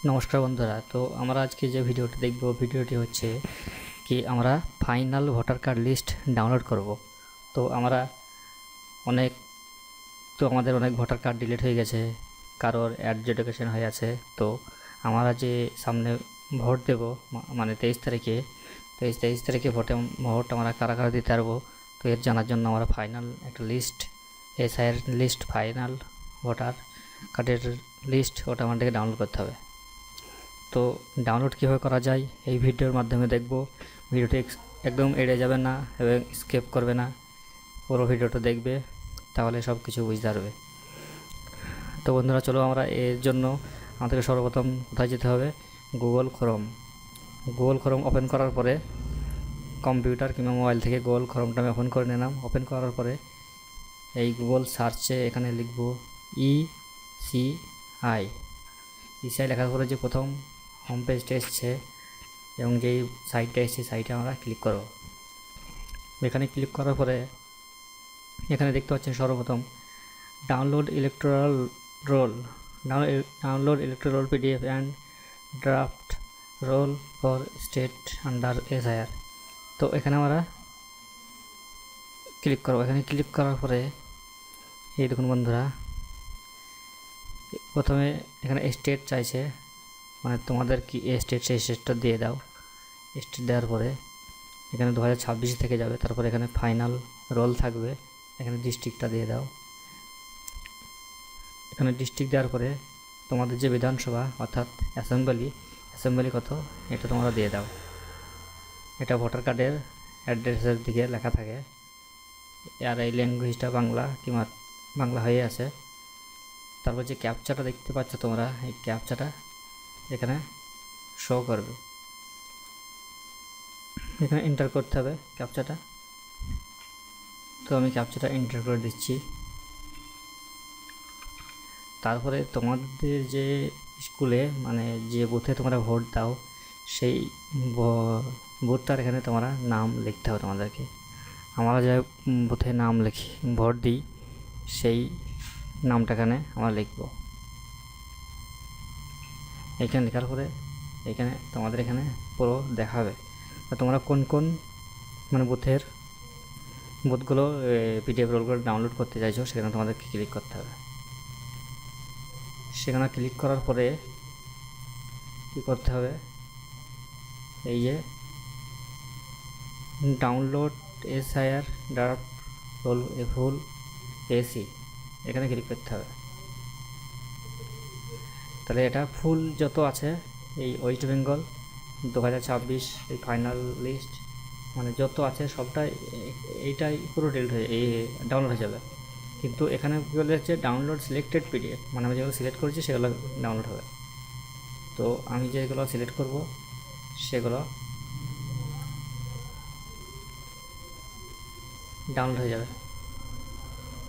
নমস্কার বন্ধুরা। তো আমরা আজকে যে ভিডিওটি দেখব, ভিডিওটি হচ্ছে কি আমরা final voter card list download করব। তো আমরা অনেক আমাদের অনেক ভোটার কার্ড ডিলিট হয়ে গেছে, কারোর অ্যাডজুডিকেশন হয়ে আছে। তো আমরা যে সামনে ভোট দেব, মানে 23 তারিখে ভোট আমরা কারা কারা দিতে পারবো, তো এর জানার জন্য আমরা ফাইনাল একটা লিস্ট, এসআইয়ের লিস্ট, ফাইনাল ভোটার কার্ডের লিস্ট, ওটা আমাদেরকে ডাউনলোড করতে হবে। তো ডাউনলোড কীভাবে করা যায় এই ভিডিওর মাধ্যমে দেখব। ভিডিওটি একদম এড়িয়ে যাবে না এবং স্কিপ করবে না, পুরো ভিডিওটা দেখবে, তাহলে সব কিছু বুঝতে পারবে। তো বন্ধুরা, চলো আমরা এর জন্য আমাদেরকে সর্বপ্রথম কোথায় যেতে হবে, গুগল ক্রোম ওপেন করার পরে কম্পিউটার কিংবা মোবাইল থেকে গুগল ক্রোমটা আমি ওপেন করে নিলাম। ওপেন করার পরে এই গুগল সার্চে এখানে লিখব ইসিআই। লেখার পরে যে প্রথম হোম পেজটা এসছে এবং যেই সাইটটা এসছে সাইটে আমরা ক্লিক করব। এখানে ক্লিক করার পরে এখানে দেখতে পাচ্ছেন সর্বপ্রথম download electoral role PDF and draft roll for state under SIR. তো এখানে আমরা ক্লিক করব। এখানে ক্লিক করার পরে এই দেখুন বন্ধুরা, প্রথমে এখানে স্টেট চাইছে, মানে তোমাদের কি স্টেট, সেই স্টেটটা দিয়ে দাও। স্টেট দেওয়ার পরে এখানে 2026 থেকে যাবে, তারপরে এখানে ফাইনাল রোল থাকবে, এখানে ডিস্ট্রিক্টটা দিয়ে দাও। এখানে ডিস্ট্রিক্ট দেওয়ার পরে তোমাদের যে বিধানসভা অর্থাৎ অ্যাসেম্বলি কত, এটা তোমরা দিয়ে দাও। এটা ভোটার কার্ডের অ্যাড্রেসের দিকে লেখা থাকে, আর এই ল্যাঙ্গুয়েজটা বাংলা কিংবা বাংলা হয়ে আছে। তারপর যে ক্যাপচাটা দেখতে পাচ্ছ তোমরা, এই ক্যাপচাটা এখানে শো করবে, এখানে এন্টার করতে হবে ক্যাপচাটা। তো আমি ক্যাপচাটা এন্টার করে দিচ্ছি। তারপরে তোমাদের যে স্কুলে, মানে যে বুথে তোমরা ভোট দাও, সেই বুথটার এখানে তোমরা নাম লিখতে হবে তোমাদেরকে। আমরা যে বুথে নাম লিখি, ভোট দিই, সেই নামটা এখানে আমরা লিখব। এইখানে লেখার পরে এখানে তোমাদের এখানে পুরো দেখাবে তোমরা কোন কোন মানে বুথগুলো পিডিএফ রোলগুলো ডাউনলোড করতে চাইছো, সেখানে তোমাদেরকে ক্লিক করতে হবে। সেখানে ক্লিক করার পরে কী করতে হবে, এই যে ডাউনলোড এসআইআর ড্রাফট রোল ফুল এসি, এখানে ক্লিক করতে হবে। তাহলে এটা ফুল যত আছে এই ওয়েস্ট বেঙ্গল 2026 এই ফাইনাল লিস্ট, মানে যত আছে সবটাই এইটাই পুরো ডিলিট হয়ে এই ডাউনলোড হয়ে যাবে। কিন্তু এখানে কী বলে হচ্ছে ডাউনলোড সিলেক্টেড পিডিএফ, মানে আমি যেগুলো সিলেক্ট করেছি সেগুলো ডাউনলোড হবে। তো আমি যেগুলো সিলেক্ট করব সেগুলো ডাউনলোড হয়ে যাবে।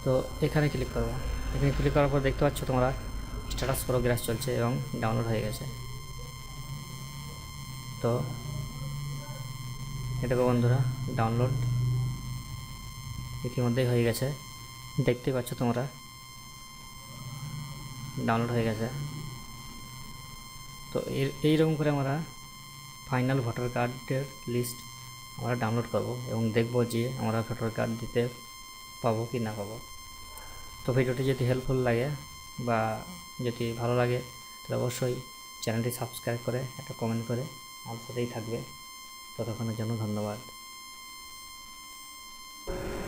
তো এখানে ক্লিক করব। এখানে ক্লিক করার পর দেখতে পাচ্ছ তোমরা স্ট্যাটাস প্রোগ্রেস চলছে এবং ডাউনলোড হয়ে গেছে। তো এটা বন্ধুরা ডাউনলোড ইতিমধ্যেই হয়ে গেছে, দেখতে পাচ্ছ তোমরা ডাউনলোড হয়ে গেছে। তো এইরকম করে আমরা ফাইনাল ভোটার কার্ডের লিস্ট আমরা ডাউনলোড করব এবং দেখব যে আমরা ভোটার কার্ড দিতে পাবো কি না পাবো। তো ভিডিওটি যদি হেল্পফুল লাগে বা যদি ভালো লাগে তাহলে অবশ্যই চ্যানেলটি সাবস্ক্রাইব করে একটা কমেন্ট করে আমার সাথেই থাকবে। ততক্ষণের জন্য ধন্যবাদ।